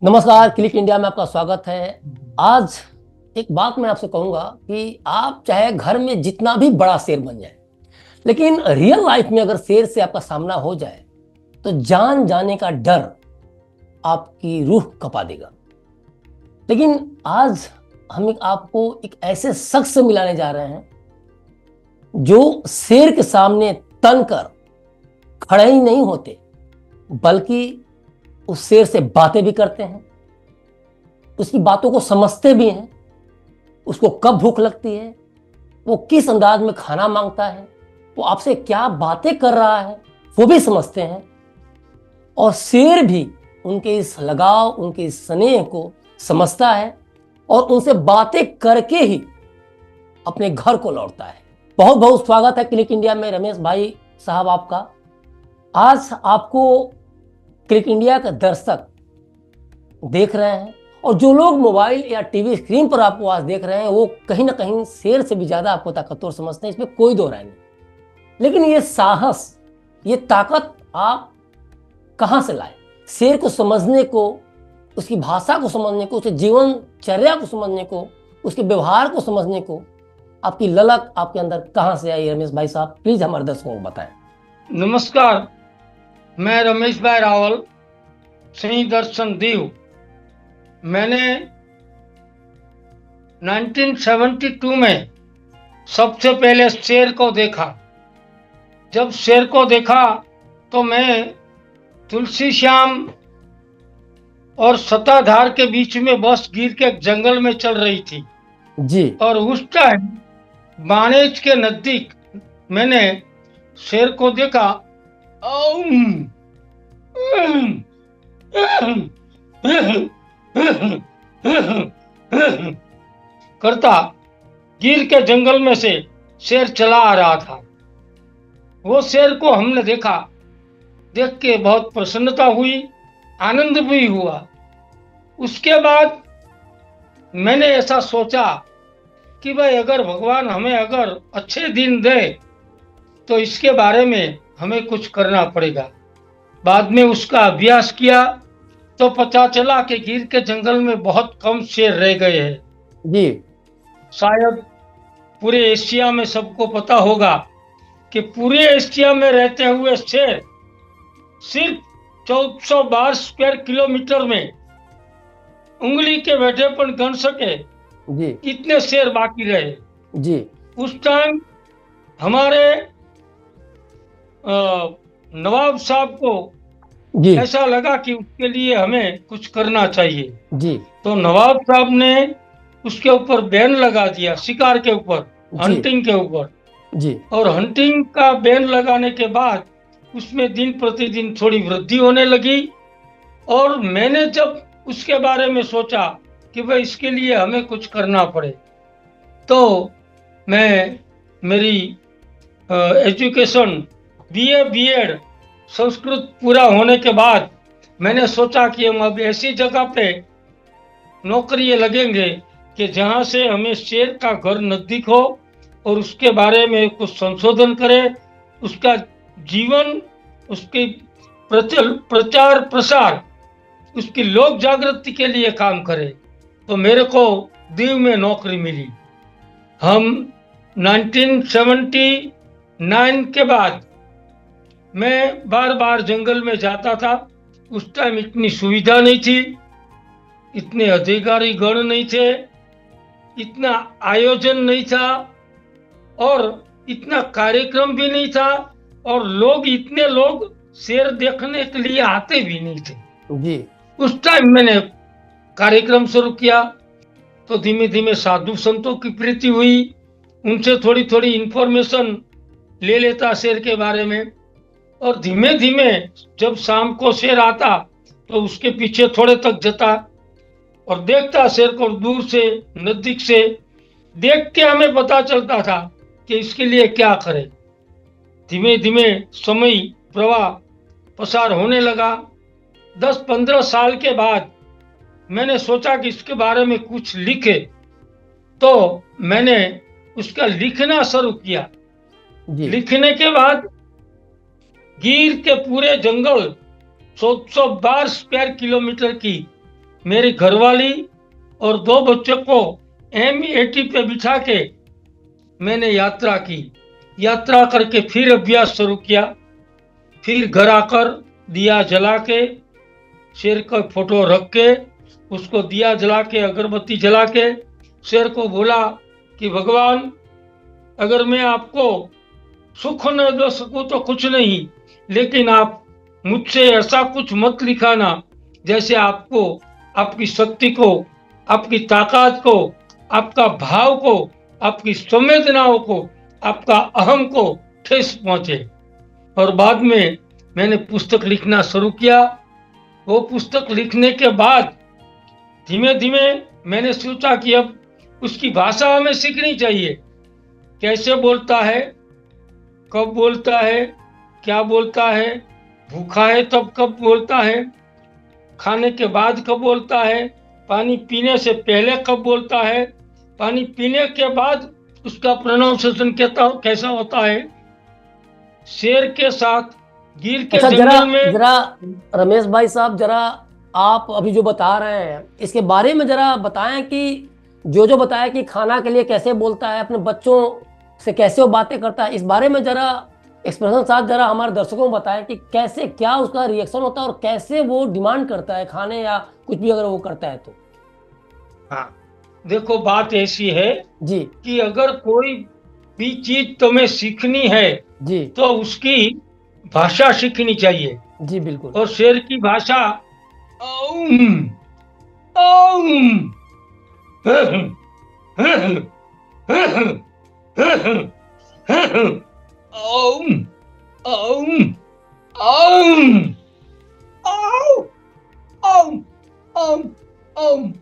नमस्कार, click India में आपका स्वागत है। आज एक बात मैं आपसे कहूंगा कि आप चाहे घर में जितना भी बड़ा शेर बन जाए, लेकिन रियल लाइफ में अगर शेर से आपका सामना हो जाए तो जान जाने का डर आपकी रूह कपा देगा। लेकिन आज हम आपको एक ऐसे शख्स से मिलाने जा रहे हैं जो शेर के सामने तनकर खड़े ही नहीं होते, बल्कि उस शेर से बातें भी करते हैं, उसकी बातों को समझते भी हैं, उसको कब भूख लगती है, वो किस अंदाज में खाना मांगता है, वो आपसे क्या बातें कर रहा है वो भी समझते हैं। और शेर भी उनके इस लगाव, उनके इस स्नेह को समझता है और उनसे बातें करके ही अपने घर को लौटता है। बहुत बहुत स्वागत है क्लिक इंडिया में रमेश भाई साहब आपका। आज आपको क्लिक इंडिया का दर्शक देख रहे हैं और जो लोग मोबाइल या टीवी स्क्रीन पर आपको आज देख रहे हैं वो कहीं ना कहीं शेर से भी ज्यादा आपको ताकतवर समझते हैं, इसमें कोई दो राय नहीं। लेकिन ये साहस, ये ताकत आप कहां से लाए? शेर को समझने को, उसकी भाषा को समझने को, उसके जीवनचर्या को समझने को, उसके व्यवहार को समझने को आपकी ललक आपके अंदर कहां से आई? रमेश भाई साहब प्लीज हमारे दर्शकों को बताएं। नमस्कार, मैं रमेश भाई रावल, सिंह दर्शन दीव। मैंने 1972 में सबसे पहले शेर को देखा। जब शेर को देखा तो मैं तुलसी श्याम और सताधार के बीच में बस गिर के जंगल में चल रही थी जी। और उस टाइम बाणेज के नजदीक मैंने शेर को देखा। करता गिर के जंगल में से शेर चला आ रहा था। वो शेर को हमने देखा, देख के बहुत प्रसन्नता हुई, आनंद भी हुआ। उसके बाद मैंने ऐसा सोचा कि भाई अगर भगवान हमें अगर अच्छे दिन दे तो इसके बारे में हमें कुछ करना पड़ेगा। बाद में उसका अभ्यास किया तो पता चला कि गिर के जंगल में बहुत कम शेर रह गए हैं जी। शायद पूरे एशिया में सबको पता होगा कि पूरे एशिया में रहते हुए शेर सिर्फ 1412 स्क्वायर किलोमीटर में उंगली के बैठेपन गण सके जी। इतने शेर बाकी रहे जी। उस टाइम हमारे नवाब साहब को जी। ऐसा लगा कि उसके लिए हमें कुछ करना चाहिए। जी। तो नवाब साहब ने उसके ऊपर बैन लगा दिया, शिकार के ऊपर, हंटिंग के ऊपर। जी। और हंटिंग का बैन लगाने के बाद उसमें दिन प्रतिदिन थोड़ी वृद्धि होने लगी। और मैंने जब उसके बारे में सोचा कि भाई इसके लिए हमें कुछ करना पड़े, तो मैं मेरी एजुकेशन बीए बीएड संस्कृत पूरा होने के बाद मैंने सोचा कि हम अब ऐसी जगह पे नौकरी लगेंगे कि जहाँ से हमें शेर का घर नजदीक हो और उसके बारे में कुछ संशोधन करें, उसका जीवन, उसकी प्रचार प्रसार, उसकी लोक जागृति के लिए काम करें। तो मेरे को दीव में नौकरी मिली। हम 1979 के बाद मैं बार बार जंगल में जाता था। उस टाइम इतनी सुविधा नहीं थी, इतने अधिकारी गण नहीं थे, इतना आयोजन नहीं था और इतना कार्यक्रम भी नहीं था और इतने लोग शेर देखने के लिए आते भी नहीं थे जी। उस टाइम मैंने कार्यक्रम शुरू किया तो धीमे धीमे साधु संतों की प्रीति हुई, उनसे थोड़ी थोड़ी इंफॉर्मेशन ले लेता शेर के बारे में। और धीमे धीमे जब शाम को शेर आता तो उसके पीछे थोड़े तक जाता और देखता शेर को दूर से, नजदीक से देख के हमें पता चलता था कि इसके लिए क्या करें। धीमे धीमे समय प्रवाह पसार होने लगा। 10-15 साल के बाद मैंने सोचा कि इसके बारे में कुछ लिखे, तो मैंने उसका लिखना शुरू किया। लिखने के बाद गिर के पूरे जंगल 112 स्क्वायर किलोमीटर की मेरी घरवाली और 2 बच्चों को M80 पे बिठा के मैंने यात्रा की। यात्रा करके फिर अभ्यास शुरू किया। फिर घर आकर दिया जला के, शेर का फोटो रख के, उसको दिया जला के, अगरबत्ती जला के शेर को बोला कि भगवान, अगर मैं आपको सुख न दे सकूं तो कुछ नहीं, लेकिन आप मुझसे ऐसा कुछ मत लिखाना जैसे आपको, आपकी शक्ति को, आपकी ताकत को, आपका भाव को, आपकी संवेदनाओं को, आपका अहम को ठेस पहुंचे। और बाद में मैंने पुस्तक लिखना शुरू किया। वो पुस्तक लिखने के बाद धीमे धीमे मैंने सोचा कि अब उसकी भाषा हमें सीखनी चाहिए। कैसे बोलता है, कब बोलता है, क्या बोलता है, भूखा है तब कब बोलता है, खाने के बाद कब बोलता है, पानी पीने से पहले कब बोलता है, पानी पीने के बाद उसका प्रोनाउंसिएशन कैसा होता है। शेर के साथ गिर के अच्छा, जरा जंगल में। जरा रमेश भाई साहब, जरा आप अभी जो बता रहे हैं इसके बारे में जरा बताएं कि जो बताया कि खाना के लिए कैसे बोलता है, अपने बच्चों से कैसे वो बातें करता है, इस बारे में जरा एक्सप्रेशन साथ जरा हमारे दर्शकों को बताएं कि कैसे, क्या उसका रिएक्शन होता है और कैसे वो डिमांड करता है खाने या कुछ भी अगर वो करता है तो। हाँ, देखो बात ऐसी है जी कि अगर कोई भी चीज तुम्हें सीखनी है जी तो उसकी भाषा सीखनी चाहिए। जी बिल्कुल। और शेर की भाषा औम, औम, औम, औम, औम, औ, औम, औम, औम,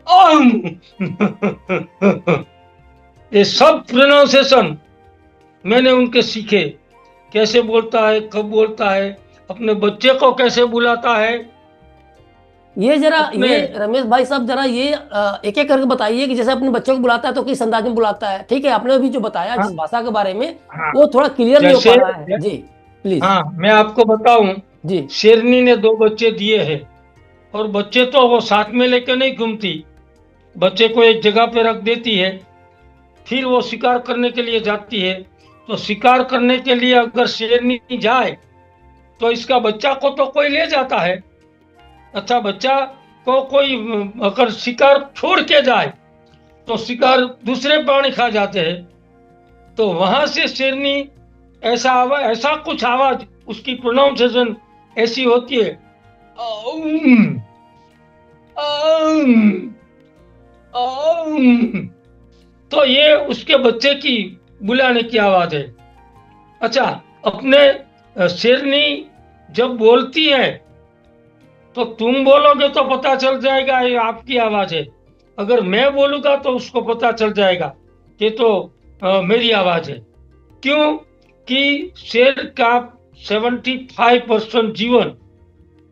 औम, ये सब प्रोनाउंसिएशन मैंने उनके सीखे। कैसे बोलता है, कब बोलता है, अपने बच्चे को कैसे बुलाता है। ये जरा अपने ये रमेश भाई साहब जरा ये एक एक करके बताइए कि जैसे अपने बच्चों को बुलाता है तो किस अंदाज में बुलाता है। ठीक है, आपने अभी जो बताया हाँ, जिस भाषा के बारे में हाँ, वो थोड़ा क्लियर नहीं हो जैसे पा रहा है। जी प्लीज। हाँ, मैं आपको बताऊं, जी शेरनी ने 2 बच्चे दिए हैं और बच्चे तो वो साथ में लेके नहीं घूमती, बच्चे को एक जगह पे रख देती है, फिर वो शिकार करने के लिए जाती है। तो शिकार करने के लिए अगर शेरनी जाए तो इसका बच्चा को तो कोई ले जाता है। अच्छा, बच्चा को कोई अगर शिकार छोड़ के जाए तो शिकार दूसरे प्राणी खा जाते हैं। तो वहां से शेरनी ऐसा कुछ आवाज, उसकी प्रोनाउंसिएशन ऐसी होती है, औम, औम, औम। तो ये उसके बच्चे की बुलाने की आवाज है। अच्छा, अपने शेरनी जब बोलती है तो तुम बोलोगे तो पता चल जाएगा ये आपकी आवाज है। अगर मैं बोलूंगा तो उसको पता चल जाएगा ये तो मेरी आवाज है। क्यों कि शेर का 75% जीवन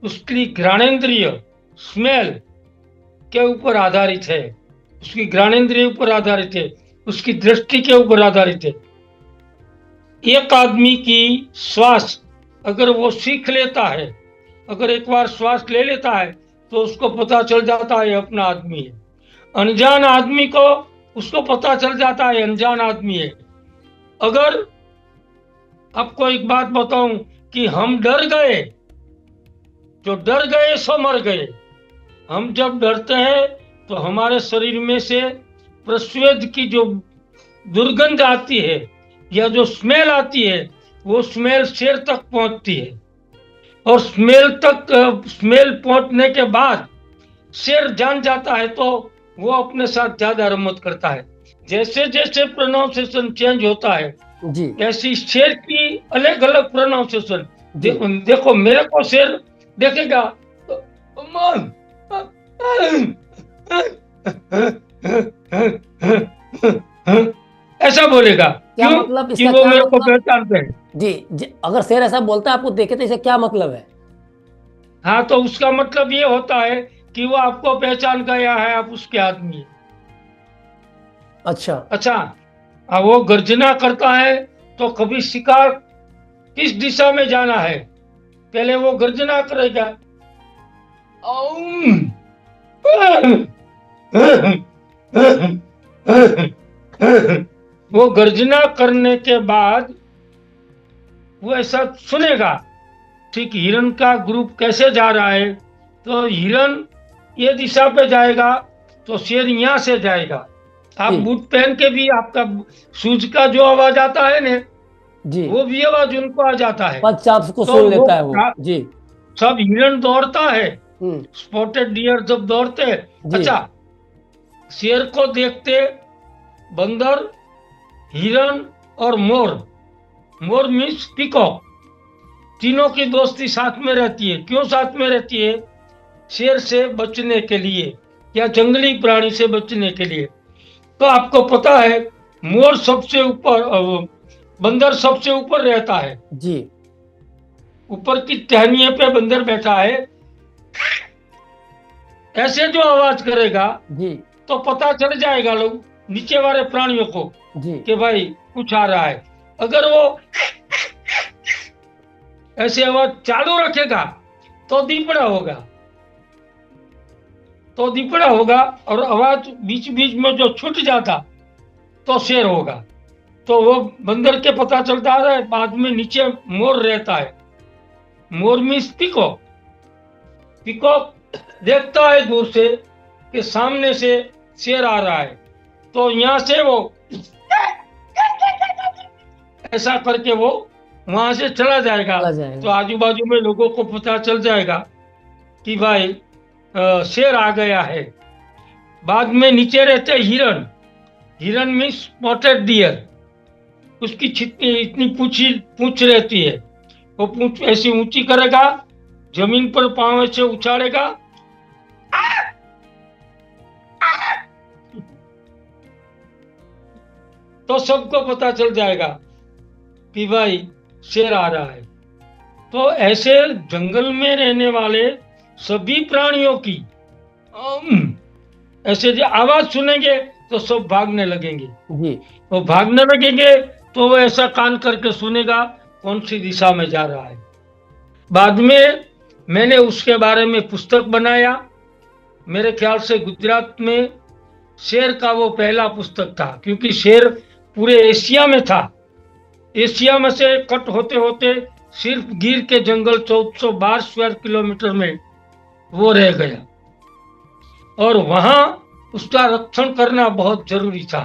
उसकी घ्राणेंद्रिय स्मेल के ऊपर आधारित है, उसकी घ्राणेंद्रिय ऊपर आधारित है, उसकी दृष्टि के ऊपर आधारित है। एक आदमी की श्वास अगर वो सीख लेता है, अगर एक बार श्वास ले लेता है तो उसको पता चल जाता है अपना आदमी है। अनजान आदमी को उसको पता चल जाता है अनजान आदमी है। अगर आपको एक बात बताऊं कि हम डर गए, जो डर गए सो मर गए। हम जब डरते हैं तो हमारे शरीर में से प्रस्वेद की जो दुर्गंध आती है या जो स्मेल आती है वो स्मेल शेर तक पहुंचती है। और स्मेल पहुंचने के बाद शेर जान जाता है तो वो अपने साथ ज्यादा रमत करता है। जैसे जैसे प्रोनाउंसिएशन चेंज होता है जी ऐसी शेर की अलग अलग प्रोनाउंसिएशन। जी देखो मेरे को शेर देखेगा तो ऐसा बोलेगा। क्या क्यों मतलब, कि इसका वो क्या मेरे को मतलब? पहचानते हैं। जी, अगर शेर ऐसा बोलता है आपको देखे तो इसका क्या मतलब है? हाँ, तो उसका मतलब ये होता है कि वो आपको पहचान गया है, आप उसके आदमी हैं। अच्छा। अच्छा, वो गर्जना करता है तो कभी शिकार किस दिशा में जाना है, पहले वो गर्जना करेगा, औम, वो गर्जना करने के बाद वो ऐसा सुनेगा, ठीक हिरन का ग्रुप कैसे जा रहा है, तो हिरन ये दिशा पे जाएगा तो शेर यहाँ से जाएगा। आप जी बूट पहन के भी आपका शूज का जो आवाज आता है ना, जी, वो भी आवाज उनको आ जाता है। पश्च आपको तो सुन वो लेता है वो। जी। सब हिरन दौड़ता है, हम्म। स्पॉटेड डियर जब दौड़ते हैं। जी अच्छा, शेर को देखते बंदर, हिरन और मोर, मोर मीन्स पीकॉक, तीनों की दोस्ती साथ में रहती है। क्यों साथ में रहती है? शेर से बचने के लिए या जंगली प्राणी से बचने के लिए। तो आपको पता है मोर सबसे ऊपर, बंदर सबसे ऊपर रहता है, जी ऊपर की टहनियों पे बंदर बैठा है। ऐसे जो आवाज करेगा जी तो पता चल जाएगा लोग नीचे वाले प्राणियों को जी। कि भाई कुछ आ रहा है। अगर वो ऐसे आवाज चालू रखेगा तो दीपड़ा होगा, तो दीपड़ा होगा, और आवाज बीच बीच में जो छूट जाता तो शेर होगा। तो वो बंदर के पता चलता है, बाद में नीचे मोर रहता है, मोर मीन्स पीकॉक। पीकॉक देखता है दूर से कि सामने से शेर आ रहा है, तो यहाँ से वो ऐसा करके वो वहां से चला जाएगा। चला जाएगा। तो आजू बाजू में लोगों को पता चल जाएगा कि भाई शेर आ गया है। बाद में नीचे रहते हिरन, हिरन मीन्स स्पॉटेड डियर, उसकी इतनी पूंछ रहती है, वो पूंछ ऐसी ऊंची करेगा, जमीन पर पांव से उछाड़ेगा, तो सबको पता चल जाएगा कि भाई शेर आ रहा है। तो ऐसे जंगल में रहने वाले सभी प्राणियों की ऐसे जो आवाज सुनेंगे तो सब भागने लगेंगे। जी वो भागने लगेंगे तो वो ऐसा कान करके सुनेगा कौन सी दिशा में जा रहा है। बाद में मैंने उसके बारे में पुस्तक बनाया, मेरे ख्याल से गुजरात में शेर का वो पहला पुस्तक था, क्योंकि शेर पूरे एशिया में था। एशिया में से कट होते होते सिर्फ गिर के जंगल 1412 स्क्वायर किलोमीटर में वो रह गया, और वहां उसका रक्षण करना बहुत जरूरी था।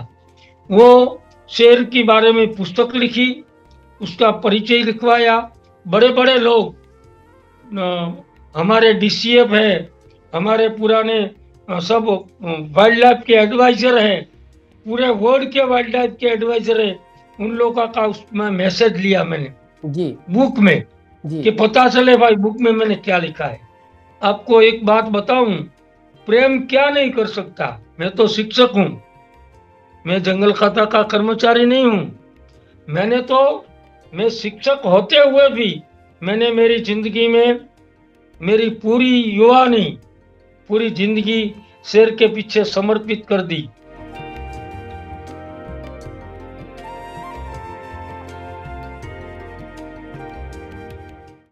वो शेर के बारे में पुस्तक लिखी, उसका परिचय लिखवाया। बड़े बड़े लोग, हमारे डीसीएफ है, हमारे पुराने सब वाइल्ड लाइफ के एडवाइजर हैं, पूरे वर्ल्ड के वाइल्ड लाइफ के एडवाइजर हैं, उन लोगों का उसमें मैसेज लिया मैंने जी बुक में, जी कि पता चले भाई बुक में मैंने क्या लिखा है। आपको एक बात बताऊं, प्रेम क्या नहीं कर सकता। मैं तो शिक्षक हूं, मैं जंगल खाता का कर्मचारी नहीं हूं। मैं शिक्षक होते हुए भी मैंने मेरी जिंदगी में मेरी पूरी जिंदगी शेर के पीछे समर्पित कर दी।